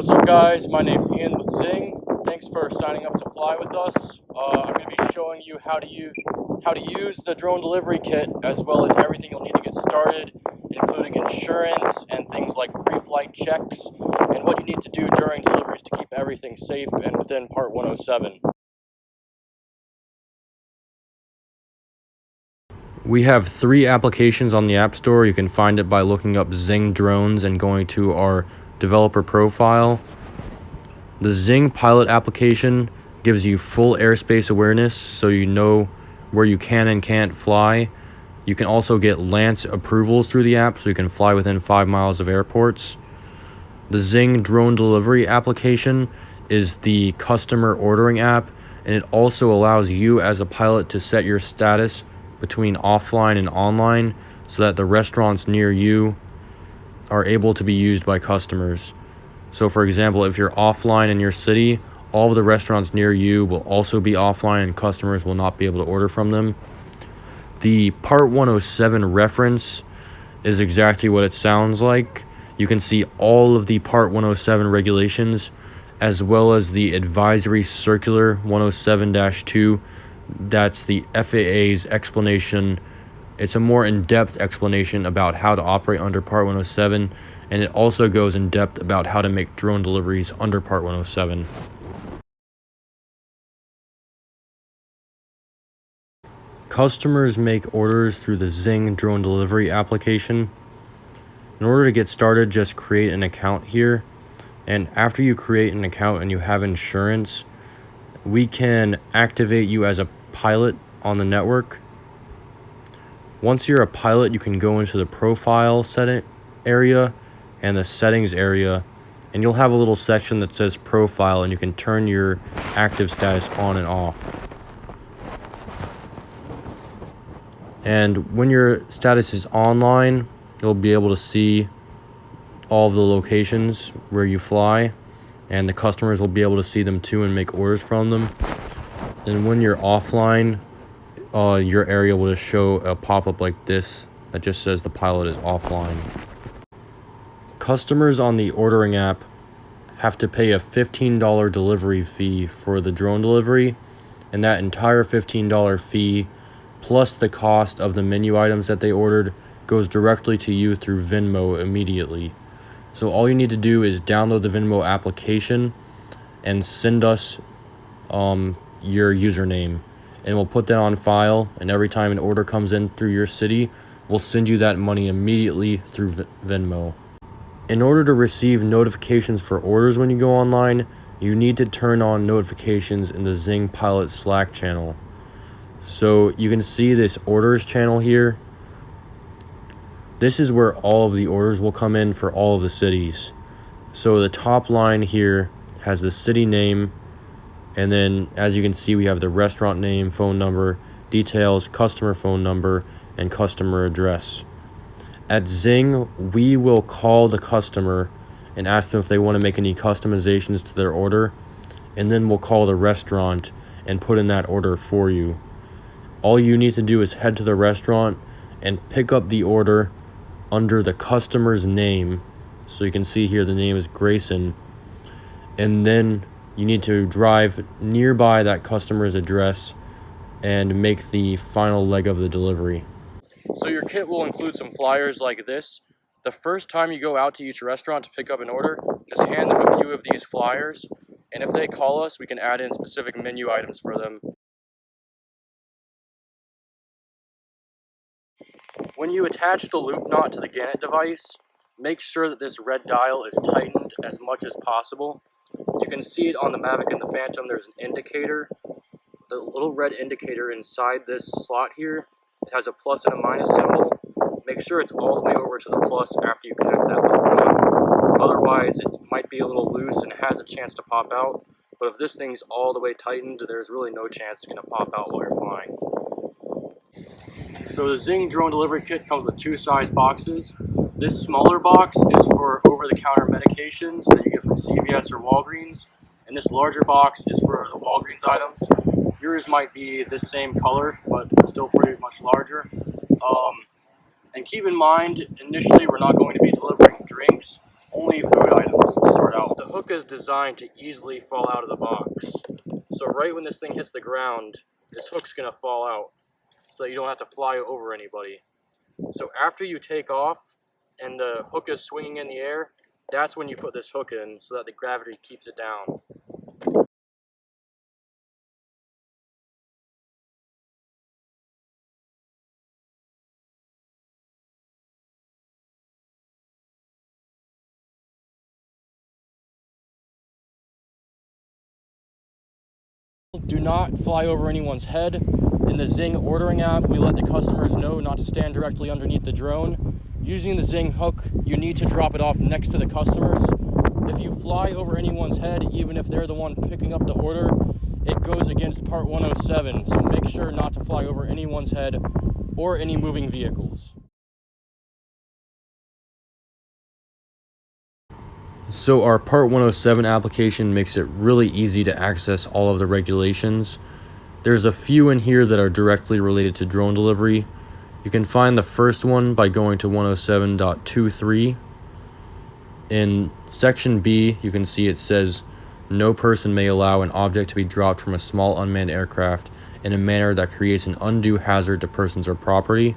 What's up, guys? My name's Ian with Zing. Thanks for signing up to fly with us. I'm going to be showing you how to use the drone delivery kit, as well as everything you'll need to get started, including insurance and things like pre-flight checks, and what you need to do during deliveries to keep everything safe and within Part 107. We have 3 applications on the App Store. You can find it by looking up Zing Drones and going to our developer profile. The Zing Pilot application gives you full airspace awareness, so you know where you can and can't fly. You can also get LANC approvals through the app, so you can fly within 5 miles of airports. The Zing Drone Delivery application is the customer ordering app, and it also allows you as a pilot to set your status between offline and online so that the restaurants near you are able to be used by customers. So for example, if you're offline in your city, all of the restaurants near you will also be offline and customers will not be able to order from them. The Part 107 reference is exactly what it sounds like. You can see all of the Part 107 regulations, as well as the Advisory Circular 107-2. That's the FAA's explanation. It's a more in-depth explanation about how to operate under Part 107, and it also goes in depth about how to make drone deliveries under Part 107. Customers make orders through the Zing Drone Delivery application. In order to get started, just create an account here, and after you create an account and you have insurance, we can activate you as a pilot on the network. Once you're a pilot, you can go into the profile setting area and the settings area, and you'll have a little section that says profile, and you can turn your active status on and off. And when your status is online, you'll be able to see all of the locations where you fly, and the customers will be able to see them too and make orders from them. And when you're offline, your area will just show a pop-up like this that just says the pilot is offline. Customers on the ordering app have to pay a $15 delivery fee for the drone delivery, and that entire $15 fee plus the cost of the menu items that they ordered goes directly to you through Venmo immediately. So all you need to do is download the Venmo application and send us your username, and we'll put that on file, and every time an order comes in through your city, we'll send you that money immediately through Venmo. In order to receive notifications for orders when you go online, you need to turn on notifications in the Zing Pilot Slack channel. So you can see this orders channel here. This is where all of the orders will come in for all of the cities. So the top line here has the city name, and then as you can see, we have the restaurant name, phone number, details, customer phone number, and customer address. At Zing, we will call the customer and ask them if they want to make any customizations to their order, and then we'll call the restaurant and put in that order for you. All you need to do is head to the restaurant and pick up the order under the customer's name. So you can see here the name is Grayson, and then you need to drive nearby that customer's address and make the final leg of the delivery. So your kit will include some flyers like this. The first time you go out to each restaurant to pick up an order, just hand them a few of these flyers, and if they call us, we can add in specific menu items for them. When you attach the loop knot to the Gannet device, make sure that this red dial is tightened as much as possible. You can see it on the Mavic and the Phantom. There's an indicator. The little red indicator inside this slot here, it has a plus and a minus symbol. Make sure it's all the way over to the plus after you connect that loop knot. Otherwise, it might be a little loose and has a chance to pop out. But if this thing's all the way tightened, there's really no chance it's going to pop out while you're flying. So the Zing Drone Delivery Kit comes with 2 size boxes. This smaller box is for over-the-counter medications that you get from CVS or Walgreens, and this larger box is for the Walgreens items. Yours might be the same color, but it's still pretty much larger. And keep in mind, initially we're not going to be delivering drinks, only food items to start out. The hook hook is designed to easily fall out of the box. So right when this thing hits the ground, this hook's gonna fall out so that you don't have to fly over anybody. So after you take off and the hook is swinging in the air, that's when you put this hook in so that the gravity keeps it down. Do not fly over anyone's head. In the Zing ordering app, we let the customers know not to stand directly underneath the drone. Using the Zing hook, you need to drop it off next to the customers. If you fly over anyone's head, even if they're the one picking up the order, it goes against Part 107, so make sure not to fly over anyone's head or any moving vehicles. So our Part 107 application makes it really easy to access all of the regulations. There's a few in here that are directly related to drone delivery. You can find the first one by going to 107.23. In section B, you can see it says, no person may allow an object to be dropped from a small unmanned aircraft in a manner that creates an undue hazard to persons or property.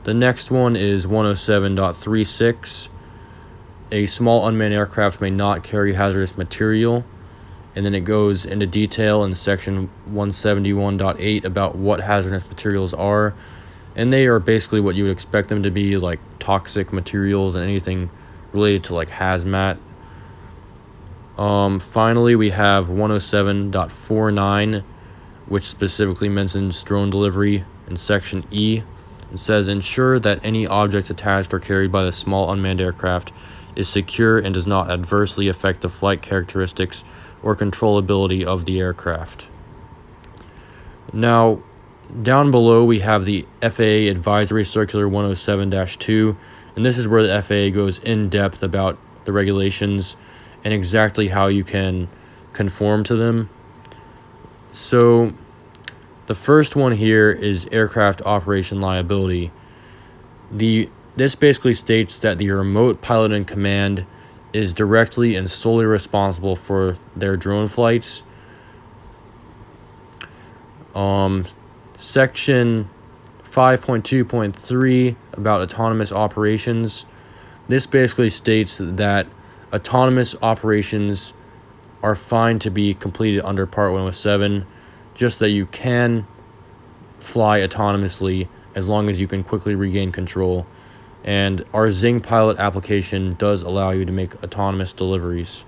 The next one is 107.36. A small unmanned aircraft may not carry hazardous material. And then it goes into detail in section 171.8 about what hazardous materials are. And they are basically what you would expect them to be, like toxic materials and anything related to like hazmat. Finally, we have 107.49, which specifically mentions drone delivery in section E. It says, ensure that any object attached or carried by the small unmanned aircraft is secure and does not adversely affect the flight characteristics or controllability of the aircraft. Now, down below we have the FAA Advisory Circular 107-2, and this is where the FAA goes in depth about the regulations and exactly how you can conform to them. So, the first one here is aircraft operation liability. This basically states that the remote pilot in command is directly and solely responsible for their drone flights. Section 5.2.3 about autonomous operations. This basically states that autonomous operations are fine to be completed under Part 107, just that you can fly autonomously as long as you can quickly regain control. And our Zing Pilot application does allow you to make autonomous deliveries.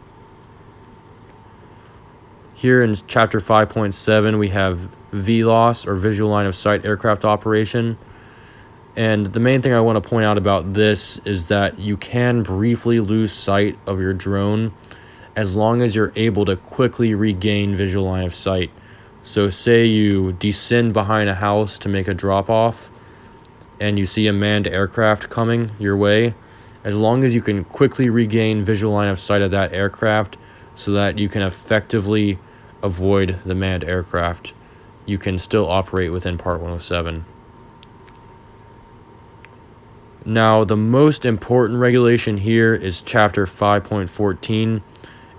Here in Chapter 5.7, we have VLOS, or Visual Line of Sight Aircraft Operation. And the main thing I want to point out about this is that you can briefly lose sight of your drone as long as you're able to quickly regain visual line of sight. So say you descend behind a house to make a drop-off, and you see a manned aircraft coming your way, as long as you can quickly regain visual line of sight of that aircraft so that you can effectively avoid the manned aircraft, you can still operate within Part 107. Now, the most important regulation here is Chapter 5.14,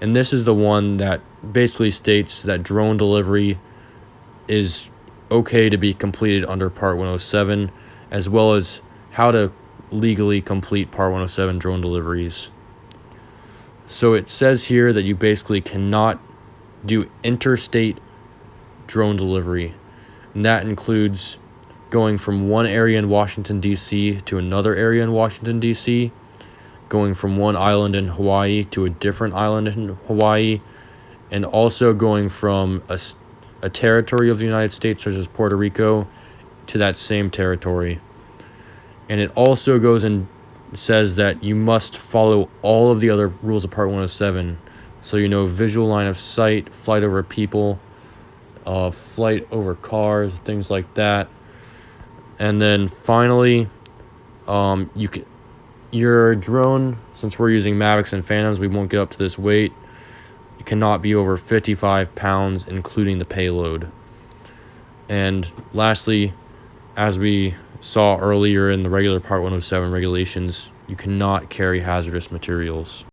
and this is the one that basically states that drone delivery is okay to be completed under Part 107, as well as how to legally complete Part 107 drone deliveries. So it says here that you basically cannot do interstate drone delivery, and that includes going from one area in Washington, D.C. to another area in Washington, D.C., going from one island in Hawaii to a different island in Hawaii, and also going from a territory of the United States, such as Puerto Rico, to that same territory. And it also goes and says that you must follow all of the other rules of Part 107. So, visual line of sight, flight over people, flight over cars, things like that. And then finally, your drone, since we're using Mavics and Phantoms, we won't get up to this weight. It cannot be over 55 pounds, including the payload. And lastly, as we saw earlier in the regular Part 107 regulations, you cannot carry hazardous materials.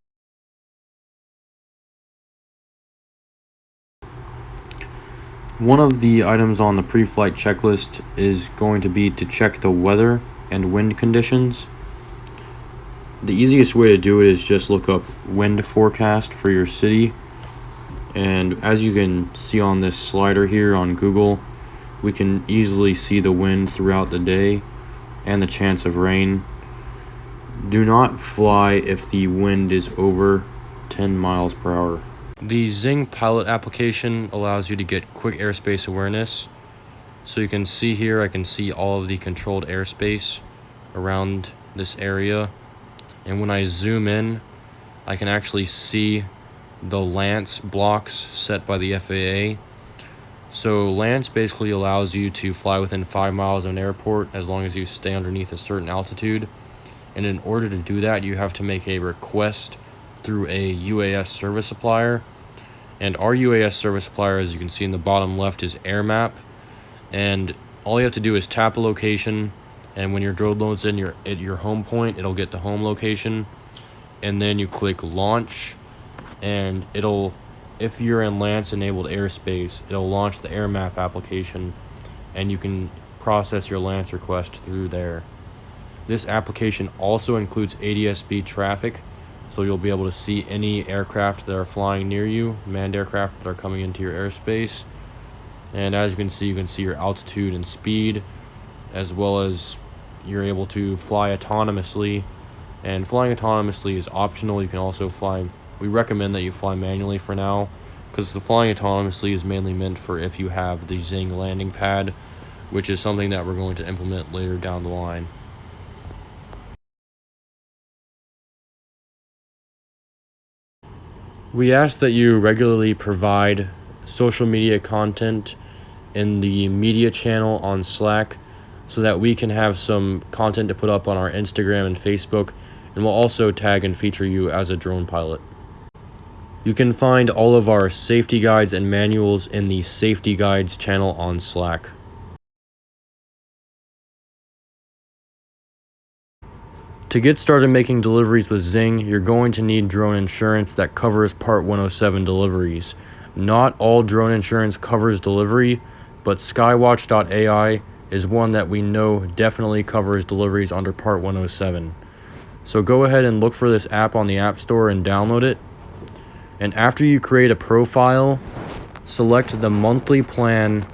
One of the items on the pre-flight checklist is going to be to check the weather and wind conditions. The easiest way to do it is just look up wind forecast for your city. And as you can see on this slider here on Google, we can easily see the wind throughout the day and the chance of rain. Do not fly if the wind is over 10 miles per hour. The Zing pilot application allows you to get quick airspace awareness. So you can see here, I can see all of the controlled airspace around this area. And when I zoom in, I can actually see the LANCE blocks set by the FAA. So LANCE basically allows you to fly within 5 miles of an airport as long as you stay underneath a certain altitude. And in order to do that, you have to make a request through a UAS service supplier. And our UAS service supplier, as you can see in the bottom left, is AirMap. And all you have to do is tap a location, and when your drone loads in at your home point, it'll get the home location. And then you click launch, and it'll, if you're in LANCE enabled airspace, it'll launch the AirMap application, and you can process your LANCE request through there. This application also includes ADS-B traffic, so you'll be able to see any aircraft that are flying near you, manned aircraft that are coming into your airspace. And as you can see your altitude and speed, as well as you're able to fly autonomously. And flying autonomously is optional. You can also fly, we recommend that you fly manually for now, because the flying autonomously is mainly meant for if you have the Zing landing pad, which is something that we're going to implement later down the line. We ask that you regularly provide social media content in the media channel on Slack so that we can have some content to put up on our Instagram and Facebook, and we'll also tag and feature you as a drone pilot. You can find all of our safety guides and manuals in the Safety Guides channel on Slack. To get started making deliveries with Zing, you're going to need drone insurance that covers Part 107 deliveries. Not all drone insurance covers delivery, but Skywatch.ai is one that we know definitely covers deliveries under Part 107. So go ahead and look for this app on the App Store and download it. And after you create a profile, select the monthly plan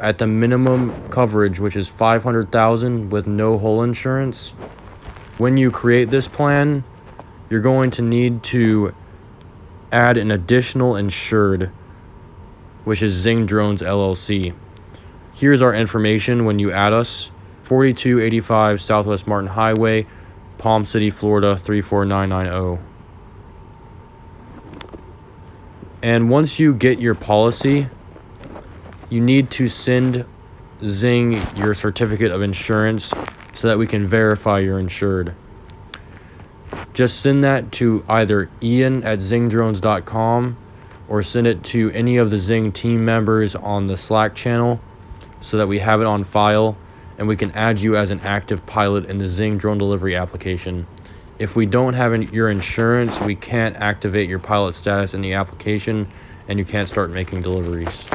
at the minimum coverage, which is $500,000 with no hull insurance. When you create this plan, you're going to need to add an additional insured, which is Zing Drones LLC. Here's our information when you add us: 4285 SW Martin Hwy, Palm City, Florida 34990. And once you get your policy, you need to send Zing your certificate of insurance so that we can verify you're insured. Just send that to either ian@zingdrones.com or send it to any of the Zing team members on the Slack channel so that we have it on file and we can add you as an active pilot in the Zing drone delivery application. If we don't have your insurance, we can't activate your pilot status in the application and you can't start making deliveries.